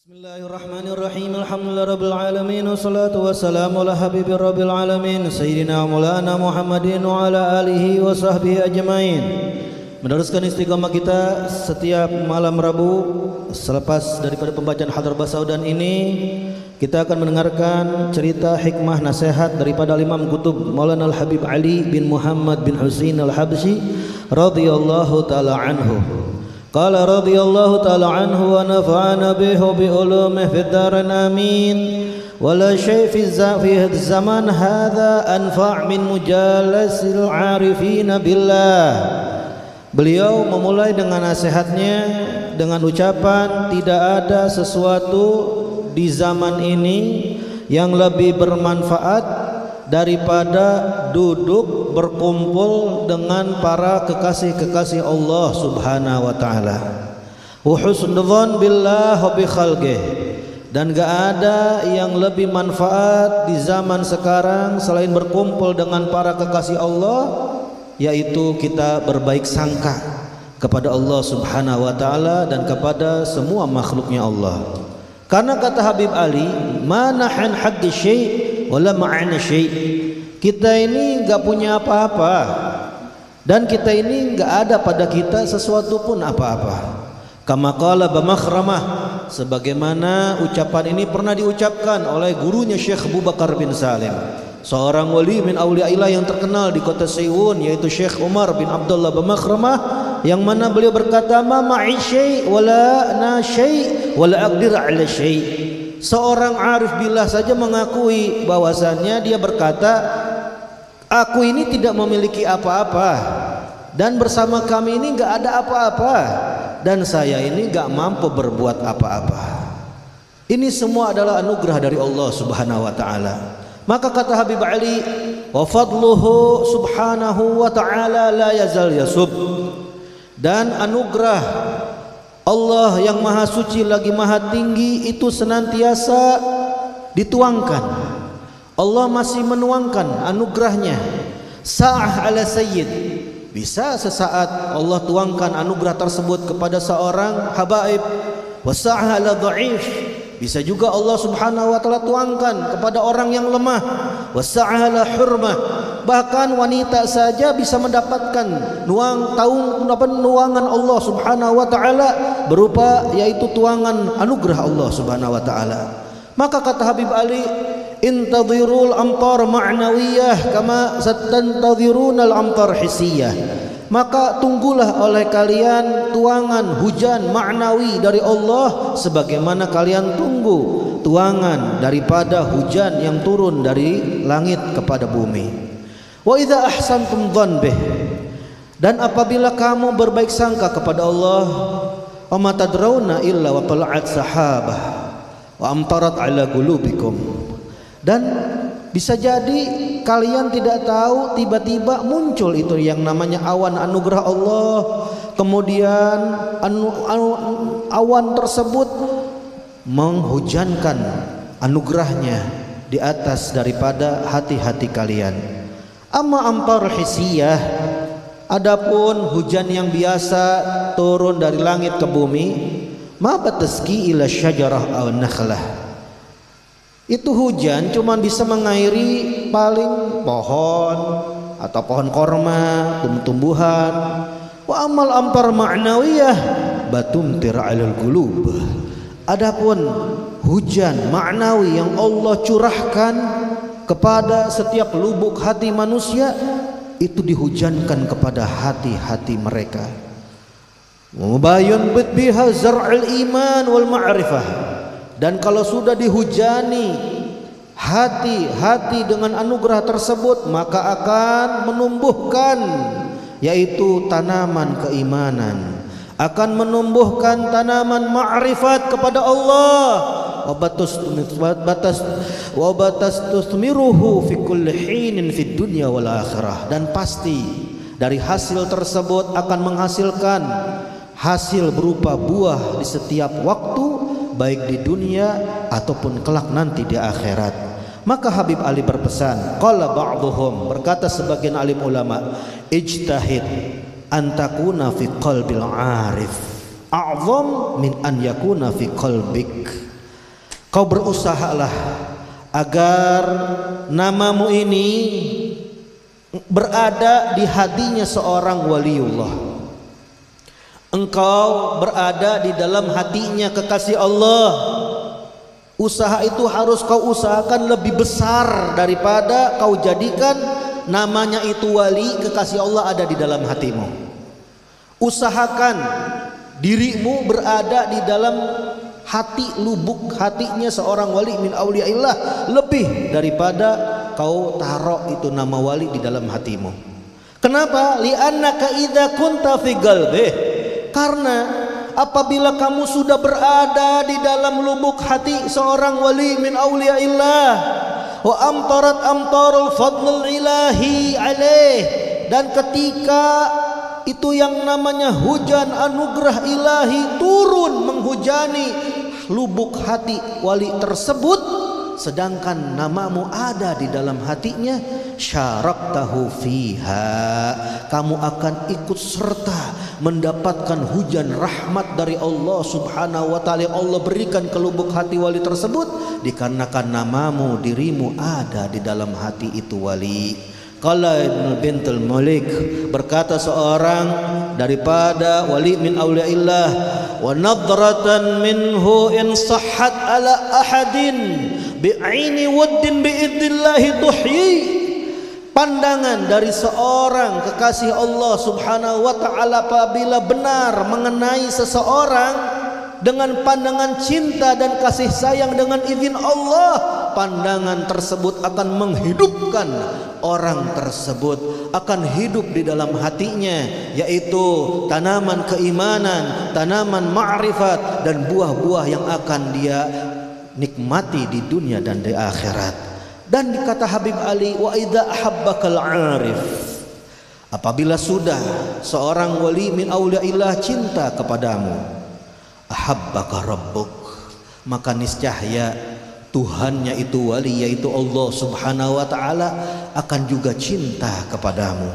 Bismillahirrahmanirrahim. Alhamdulillahirabbil alamin wassalatu wassalamu ala habibir rabbil alamin sayyidina maulana Muhammadin wa ala alihi wa sahbihi ajmain. Meneruskan istiqamah kita setiap malam Rabu selepas daripada pembacaan Hadrar Basaudan ini, kita akan mendengarkan cerita hikmah nasihat daripada Imam Qutb Maulana Al-Habib Ali bin Muhammad bin Husain Al-Habsyi radhiyallahu taala anhu. Qala radhiyallahu ta'ala anhu wa nafa'ana bihi bi ulumihi fid darin amin. Wala syai' fi zaman hadza anfa' min mujalasil 'arifin billah. Beliau memulai dengan nasihatnya dengan ucapan, tidak ada sesuatu di zaman ini yang lebih bermanfaat daripada duduk berkumpul dengan para kekasih-kekasih Allah Subhanahu wa taala. Wa husnudzan billah wa bi khalqih. Dan gak ada yang lebih manfaat di zaman sekarang selain berkumpul dengan para kekasih Allah, yaitu kita berbaik sangka kepada Allah Subhanahu wa taala dan kepada semua makhluknya Allah. Karena kata Habib Ali, manahan haqqi syai' wala ma'ana syai'. Kita ini enggak punya apa-apa dan kita ini enggak ada pada kita sesuatu pun apa-apa. Kama qala Bamakhramah, sebagaimana ucapan ini pernah diucapkan oleh gurunya Syekh Abu Bakar bin Salim, seorang wali min auliyaillah yang terkenal di kota Sayun, yaitu Syekh Umar bin Abdullah Bamakhramah, yang mana beliau berkata, ma ma'i syai' wala na syai' wala aqdir 'ala syai'. Seorang arif billah saja mengakui bahwasannya, dia berkata, aku ini tidak memiliki apa-apa dan bersama kami ini enggak ada apa-apa dan saya ini enggak mampu berbuat apa-apa. Ini semua adalah anugerah dari Allah Subhanahu wa taala. Maka kata Habib Ali, wa fadluhu subhanahu wa ta'ala la yazal yasub. Dan anugerah Allah yang maha suci lagi maha tinggi itu senantiasa dituangkan. Allah masih menuangkan anugerahnya. Sa'ah ala sayyid, bisa sesaat Allah tuangkan anugerah tersebut kepada seorang habaib. Wa sa'ah ala dha'if, bisa juga Allah Subhanahu wa taala tuangkan kepada orang yang lemah. Wa sa'ah ala hurmah, bahkan wanita saja bisa mendapatkan nuangan Allah Subhanahu wa taala berupa yaitu tuangan anugerah Allah Subhanahu wa taala. Maka kata Habib Ali, intadhirul amtar ma'nawiyah kama satantadhirunal amtar hissiyah. Maka tunggulah oleh kalian tuangan hujan ma'nawi dari Allah sebagaimana kalian tunggu tuangan daripada hujan yang turun dari langit kepada bumi. Wa idza ahsantum dzanbih, dan apabila kamu berbaik sangka kepada Allah, wa ma tadrawna illa wa tala'at sahabah wa amtarat ala qulubikum. Dan bisa jadi kalian tidak tahu tiba-tiba muncul itu yang namanya awan anugerah Allah, kemudian awan tersebut menghujankan anugerahnya di atas daripada hati-hati kalian. Amma amtar hissiyah, adapun hujan yang biasa turun dari langit ke bumi, ma bataski ila syajarah aw nakhlah. Itu hujan cuma bisa mengairi paling pohon atau pohon korma, tumbuhan. Wa amal amtar ma'nawiyah batumtir 'alal qulub. Adapun hujan ma'nawi yang Allah curahkan kepada setiap lubuk hati manusia, itu dihujankan kepada hati-hati mereka. Mubayyin biha zar'ul iman wal ma'rifah. Dan kalau sudah dihujani hati-hati dengan anugerah tersebut, maka akan menumbuhkan yaitu tanaman keimanan, akan menumbuhkan tanaman ma'rifat kepada Allah. Wa batastusmiruhu fi kulli hinin fid dunya wal akhirah. Dan pasti dari hasil tersebut akan menghasilkan hasil berupa buah di setiap waktu, baik di dunia ataupun kelak nanti di akhirat. Maka Habib Ali berpesan, qala ba'dhum, berkata sebagian alim ulama, ijtahid antakuna fi qalbil arif a'zam min an yakuna fi qalbik. kau berusahalah agar namamu ini berada di hatinya seorang waliullah. Engkau berada di dalam hatinya kekasih Allah. Usaha itu harus kau usahakan lebih besar daripada kau jadikan namanya itu wali, kekasih Allah ada di dalam hatimu. Usahakan dirimu berada di dalam hati, lubuk hatinya seorang wali min auliyaillah lebih daripada kau taruh itu nama wali di dalam hatimu. Kenapa? Li'annaka idza kunta fi qalbih, karena apabila kamu sudah berada di dalam lubuk hati seorang wali min auliyaillah, wa amtarat amtarul fadlul ilahi alaih, dan ketika itu yang namanya hujan anugerah ilahi turun menghujani lubuk hati wali tersebut, sedangkan namamu ada di dalam hatinya, syaraktahu fiha, kamu akan ikut serta mendapatkan hujan rahmat dari Allah subhanahu wa ta'ala yang Allah berikan ke lubuk hati wali tersebut, dikarenakan namamu, dirimu ada di dalam hati itu wali. Qala Ibnu Bintul Malik, berkata seorang daripada wali min auliyaillah, wa nadratan minhu in sahhat ala ahadin bi'aini waddin bi'idnillahi tuhyi, pandangan dari seorang kekasih Allah subhanahu wa ta'ala apabila benar mengenai seseorang dengan pandangan cinta dan kasih sayang dengan izin Allah, pandangan tersebut akan menghidupkan orang tersebut, akan hidup di dalam hatinya, yaitu tanaman keimanan, tanaman ma'rifat, dan buah-buah yang akan dia nikmati di dunia dan di akhirat. Dan dikata Habib Ali, wa idza ahabbakal arif, apabila sudah seorang wali min auliyaillah cinta kepadamu, ahabbaka rabbuk, maka niscaya Tuhannya itu wali, yaitu Allah subhanahu wa ta'ala, akan juga cinta kepadamu.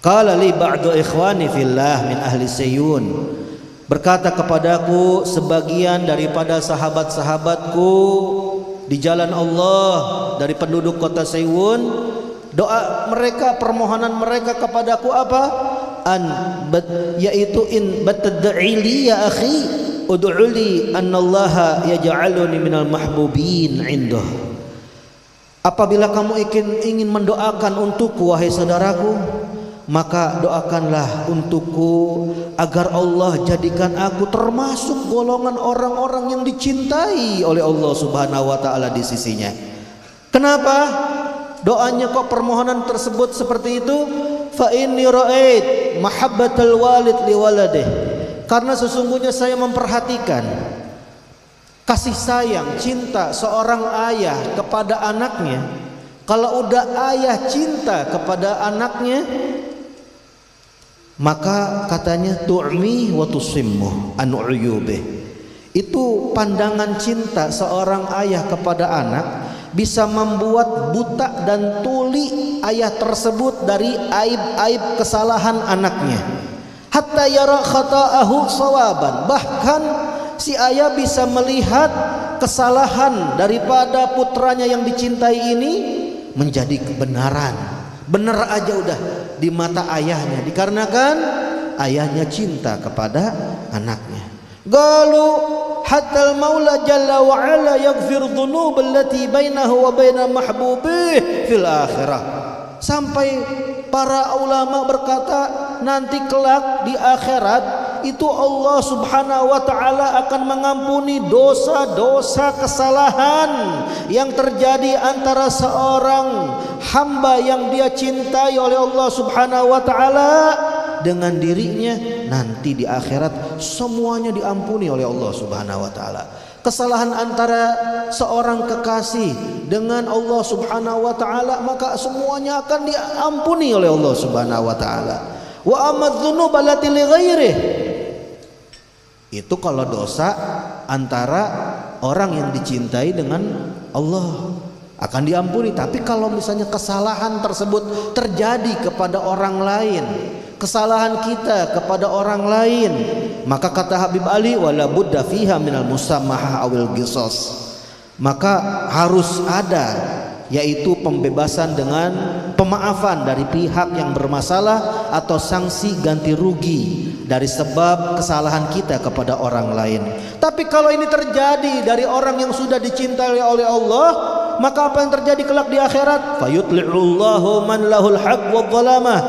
Qala li ba'du ikhwani fillah min ahli Sayyun, berkata kepadaku sebagian daripada sahabat-sahabatku di jalan Allah dari penduduk kota Sayyun, doa mereka, permohonan mereka kepadaku apa? Yaitu in batad'ili ya akhi ud'uli annallaha yaj'aluni minal mahbubin indah. Apabila kamu ingin mendoakan untukku wahai saudaraku, maka doakanlah untukku agar Allah jadikan aku termasuk golongan orang-orang yang dicintai oleh Allah subhanahu wa ta'ala di sisinya. Kenapa doanya kok permohonan tersebut seperti itu? Fa inni ra'ait mahabbatal walid li waladih, karena sesungguhnya saya memperhatikan kasih sayang, cinta seorang ayah kepada anaknya. Kalau udah ayah cinta kepada anaknya, maka katanya tu'mi wa tusimmu an uyubih, itu pandangan cinta seorang ayah kepada anak bisa membuat buta dan tuli ayah tersebut dari aib-aib kesalahan anaknya. Hatta yara khata'ahu sawaban, bahkan si ayah bisa melihat kesalahan daripada putranya yang dicintai ini menjadi kebenaran. Benar aja udah di mata ayahnya, dikarenakan ayahnya cinta kepada anaknya. Galu hatta al-maula jalla wa ala yaghfir dhunub allati bainahu wa baina mahbubih fil akhirah, sampai para ulama berkata nanti kelak di akhirat itu Allah subhanahu wa ta'ala akan mengampuni dosa-dosa kesalahan yang terjadi antara seorang hamba yang dia cintai oleh Allah subhanahu wa ta'ala dengan dirinya. Nanti di akhirat semuanya diampuni oleh Allah subhanahu wa ta'ala. Kesalahan antara seorang kekasih dengan Allah subhanahu wa ta'ala, maka semuanya akan diampuni oleh Allah subhanahu wa ta'ala. Wa amadzunub allati li ghairih, itu kalau dosa antara orang yang dicintai dengan Allah akan diampuni. Tapi kalau misalnya kesalahan tersebut terjadi kepada orang lain, kesalahan kita kepada orang lain, maka kata Habib Ali, wala budda fiha minal musamahah awil qisas, maka harus ada, yaitu pembebasan dengan pemaafan dari pihak yang bermasalah atau sanksi ganti rugi dari sebab kesalahan kita kepada orang lain. Tapi kalau ini terjadi dari orang yang sudah dicintai oleh Allah, maka apa yang terjadi kelak di akhirat? Fayutli'ullahu man lahul haq wa dhalamah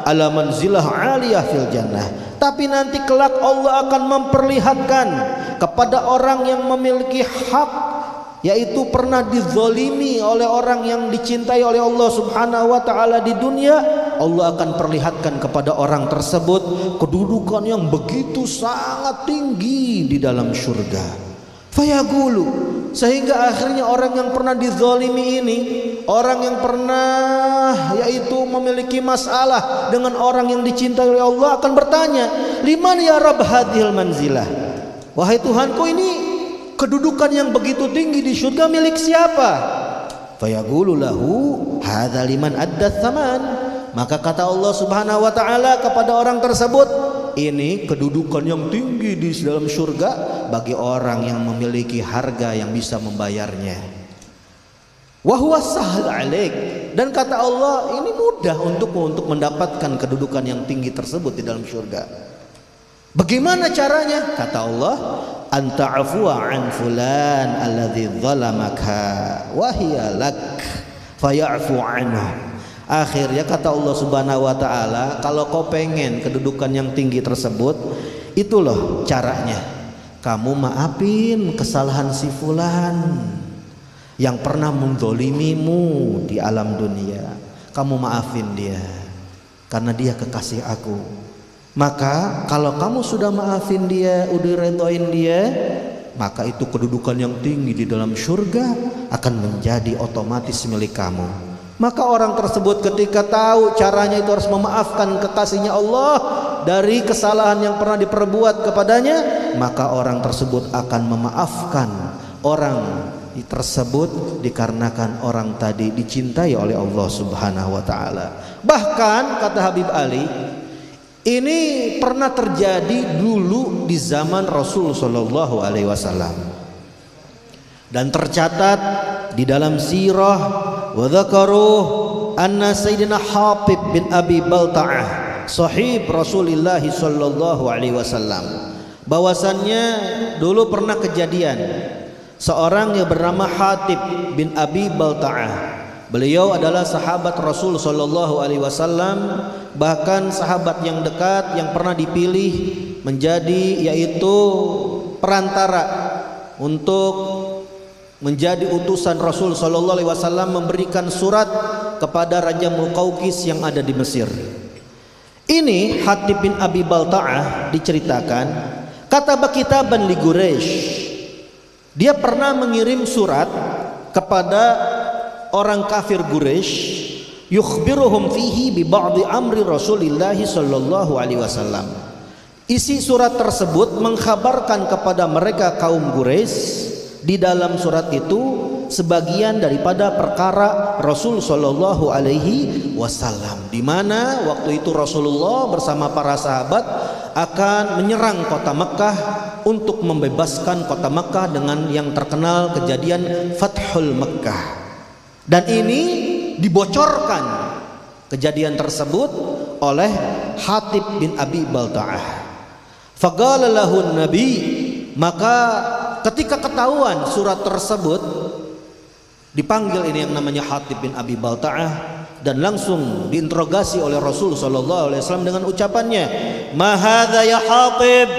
ala manzilah aliyah fil jannah. Tapi nanti kelak Allah akan memperlihatkan kepada orang yang memiliki hak, yaitu pernah dizalimi oleh orang yang dicintai oleh Allah Subhanahu wa taala di dunia, Allah akan perlihatkan kepada orang tersebut kedudukan yang begitu sangat tinggi di dalam surga. Fayaqulu, sehingga akhirnya orang yang pernah dizalimi ini, orang yang pernah yaitu memiliki masalah dengan orang yang dicintai oleh Allah akan bertanya, liman ya rabb hadhil manzilah, wahai Tuhanku, ini kedudukan yang begitu tinggi di surga milik siapa? Fayaqulu lahu hadza liman adda tsaman. Maka kata Allah Subhanahu wa taala kepada orang tersebut, ini kedudukan yang tinggi di dalam surga bagi orang yang memiliki harga yang bisa membayarnya. Wa huwa sahl alaik, dan kata Allah, ini mudah untuk mendapatkan kedudukan yang tinggi tersebut di dalam surga. Bagaimana caranya? Kata Allah, anta afwa an fulan alladzi zalamaka wa hiya lak faya'fu anhu. Akhirnya kata Allah Subhanahu wa taala, kalau kau pengen kedudukan yang tinggi tersebut, itu loh caranya. Kamu maafin kesalahan si fulan yang pernah menzalimimu di alam dunia. Kamu maafin dia karena dia kekasih aku. Maka kalau kamu sudah maafin dia, udah redoin dia, maka itu kedudukan yang tinggi di dalam surga akan menjadi otomatis milik kamu. Maka orang tersebut ketika tahu caranya itu harus memaafkan kekasihnya Allah dari kesalahan yang pernah diperbuat kepadanya, maka orang tersebut akan memaafkan orang tersebut dikarenakan orang tadi dicintai oleh Allah Subhanahu wa taala. Bahkan kata Habib Ali, ini pernah terjadi dulu di zaman Rasul sallallahu alaihi wasallam. Dan tercatat di dalam sirah wa dzakaruh anna sayyidina Hatib bin Abi Balta'ah sahib Rasulullah sallallahu alaihi wasallam, bahwasannya dulu pernah kejadian seorang yang bernama Hatib bin Abi Balta'ah. Beliau adalah sahabat Rasul sallallahu alaihi wasallam, bahkan sahabat yang dekat yang pernah dipilih menjadi yaitu perantara untuk menjadi utusan Rasul sallallahu alaihi wasallam memberikan surat kepada Raja Muqawqis yang ada di Mesir. Ini Hatib bin Abi Balta'ah diceritakan, kataba kitaban li Quraisy. Dia pernah mengirim surat kepada orang kafir Quraisy, yukhbiruhum fihi bi ba'dhi amri Rasulillah sallallahu alaihi wasallam. Isi surat tersebut mengkhabarkan kepada mereka kaum Quraisy di dalam surat itu sebagian daripada perkara Rasul sallallahu alaihi wasallam, di mana waktu itu Rasulullah bersama para sahabat akan menyerang kota Mekkah untuk membebaskan kota Mekkah dengan yang terkenal kejadian Fathul Mekkah. Dan ini dibocorkan kejadian tersebut oleh Hatib bin Abi Balta'ah. Faqala lahu Nabi, maka ketika ketahuan surat tersebut, dipanggil ini yang namanya Hatib bin Abi Balta'ah dan langsung diinterogasi oleh Rasul sallallahu alaihi wasallam dengan ucapannya, "Ma hadza ya Hatib?"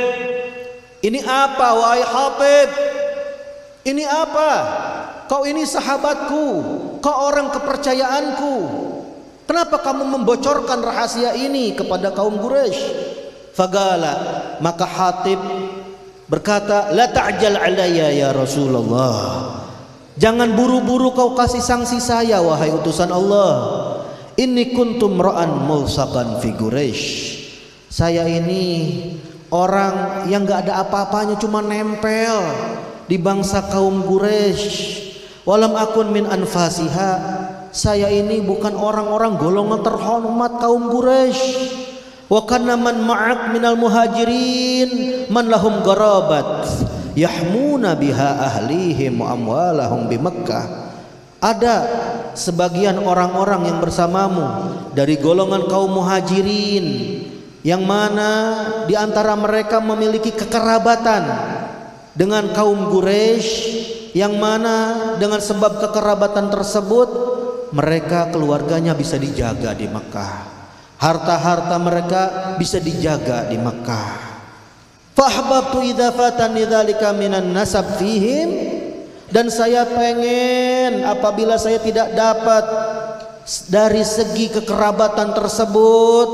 Ini apa wahai Hatib? Ini apa? Kau ini sahabatku, kau orang kepercayaanku. Kenapa kamu membocorkan rahasia ini kepada kaum Quraisy? Fagala, maka Hatib berkata, la ta'jal alayya ya Rasulullah, jangan buru-buru kau kasih sanksi saya wahai utusan Allah. Inni kuntum ra'an mulsaqan fi Quraisy. Saya ini orang yang gak ada apa-apanya, cuma nempel di bangsa kaum Quraisy. Walam akun min anfasiha, saya ini bukan orang-orang golongan terhormat kaum Quraisy. Wa kana man ma'ak minal muhajirin man lahum garabat yahmuna biha ahlihim wa amwalahum bi Makkah. Ada sebagian orang-orang yang bersamamu dari golongan kaum muhajirin, yang mana di antara mereka memiliki kekerabatan dengan kaum Quraisy, yang mana dengan sebab kekerabatan tersebut mereka keluarganya bisa dijaga di Mekah, harta-harta mereka bisa dijaga di Mekah. Fahbabtu idza fatani dzalika minan nasab fihim, dan saya pengen apabila saya tidak dapat dari segi kekerabatan tersebut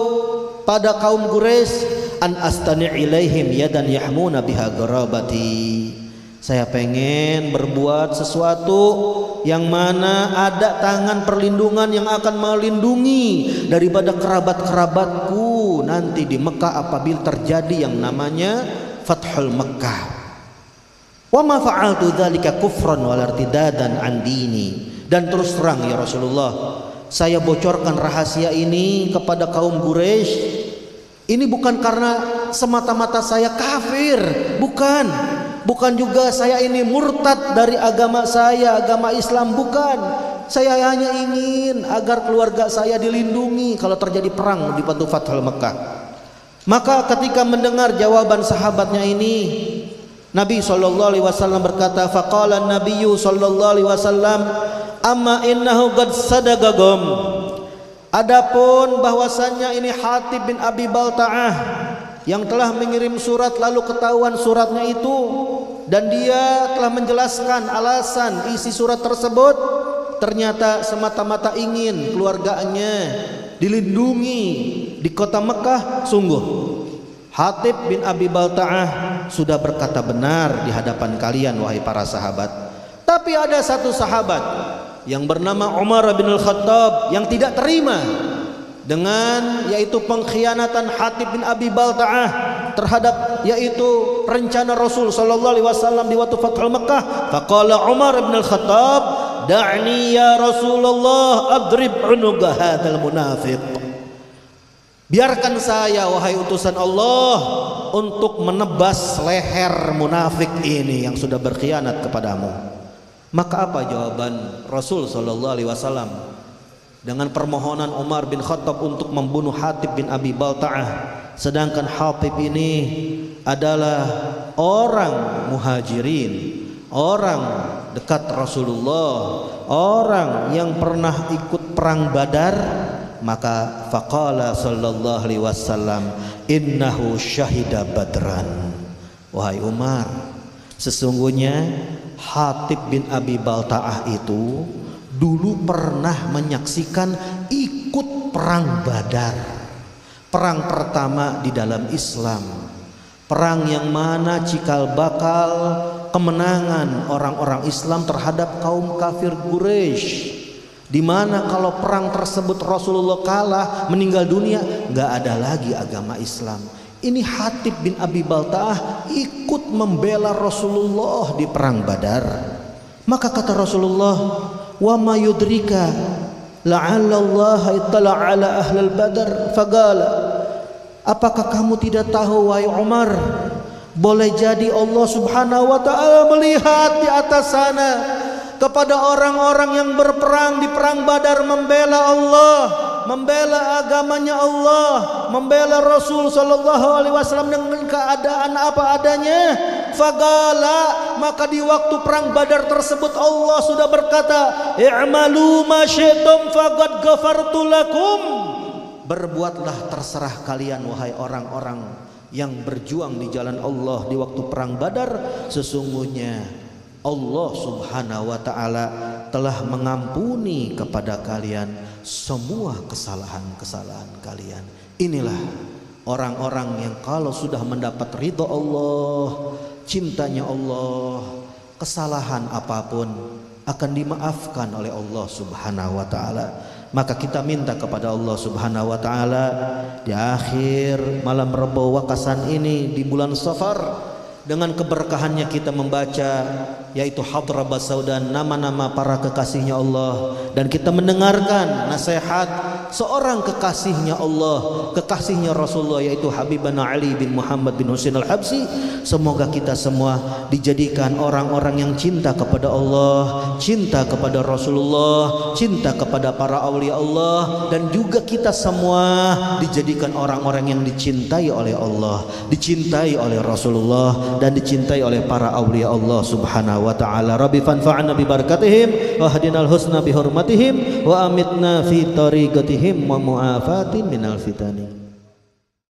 pada kaum Quraisy, an astani ilaihim yadan yahmuna biha garabati. Saya pengen berbuat sesuatu yang mana ada tangan perlindungan yang akan melindungi daripada kerabat-kerabatku nanti di Mekah apabila terjadi yang namanya Fathul Mekah. Wa ma fa'altu dzalika kufran wal irtidadan an dini. Dan terus terang ya Rasulullah, saya bocorkan rahasia ini kepada kaum Quraisy. Ini bukan karena semata-mata saya kafir, bukan juga saya ini murtad dari agama saya, agama Islam, bukan. Saya hanya ingin agar keluarga saya dilindungi kalau terjadi perang di Batu Fathul Mekah. Maka ketika mendengar jawaban sahabatnya ini, Nabi SAW berkata, faqala Nabiyyu SAW, amma innahu qad sadaqakum. Adapun bahwasannya ini Hatib bin Abi Balta'ah yang telah mengirim surat lalu ketahuan suratnya itu, dan dia telah menjelaskan alasan isi surat tersebut, ternyata semata-mata ingin keluarganya dilindungi di kota Mekah. Sungguh Hatib bin Abi Balta'ah sudah berkata benar di hadapan kalian wahai para sahabat. Tapi ada satu sahabat yang bernama Umar bin Al-Khattab yang tidak terima dengan yaitu pengkhianatan Hatib bin Abi Balta'ah terhadap yaitu rencana Rasul sallallahu alaihi wasallam di waktu Fathul Mekah. Faqala Umar bin Al-Khattab, da'ni ya Rasulullah adrib unuga hadzal munafiq. Biarkan saya wahai utusan Allah untuk menebas leher munafik ini yang sudah berkhianat kepadamu. Maka apa jawaban Rasul sallallahu alaihi wasallam dengan permohonan Umar bin Khattab untuk membunuh Hatib bin Abi Balta'ah, sedangkan Hatib ini adalah orang muhajirin, orang dekat Rasulullah, orang yang pernah ikut perang Badar. Maka faqala sallallahu alaihi wasallam, innahu syahida badran. Wahai Umar, sesungguhnya Hatib bin Abi Balta'ah itu dulu pernah menyaksikan ikut perang Badar, perang pertama di dalam Islam, perang yang mana cikal bakal kemenangan orang-orang Islam terhadap kaum kafir Quraisy, di mana kalau perang tersebut Rasulullah kalah, meninggal dunia, nggak ada lagi agama Islam. Ini Hatib bin Abi Balta'ah ikut membela Rasulullah di perang Badar. Maka kata Rasulullah, wa ma yudrika la'alla Allah ittala ala ahlil Badar faqala, apakah kamu tidak tahu wahai Umar, boleh jadi Allah Subhanahu wa taala melihat di atas sana kepada orang-orang yang berperang di perang Badar, membela Allah, membela agamanya Allah, membela Rasul sallallahu alaihi wasallam dengan keadaan apa adanya. Faqala, maka di waktu perang Badar tersebut Allah sudah berkata, i'malu ma syi'tum faqad ghafartu lakum. Berbuatlah terserah kalian wahai orang-orang yang berjuang di jalan Allah di waktu perang Badar, sesungguhnya Allah Subhanahu wa ta'ala telah mengampuni kepada kalian semua kesalahan-kesalahan kalian. Inilah orang-orang yang kalau sudah mendapat ridho Allah, cintanya Allah, kesalahan apapun akan dimaafkan oleh Allah Subhanahu wa ta'ala. Maka kita minta kepada Allah Subhanahu wa ta'ala di akhir malam Rebo Wakasan ini di bulan Safar, dengan keberkahannya kita membaca yaitu Hadrabas Saudan, nama-nama para kekasihnya Allah, dan kita mendengarkan nasihat seorang kekasihnya Allah, kekasihnya Rasulullah, yaitu Habibana Ali bin Muhammad bin Husain Al-Habsyi. Semoga kita semua dijadikan orang-orang yang cinta kepada Allah, cinta kepada Rasulullah, cinta kepada para aulia Allah, dan juga kita semua dijadikan orang-orang yang dicintai oleh Allah, dicintai oleh Rasulullah, dan dicintai oleh para aulia Allah subhanahu wa ta'ala. Rabbi fanfa'na bi barakatihim wa hadinal husna bi hurmatihim wa amitna fi tariqatihim wa mu'afatin minal fitani.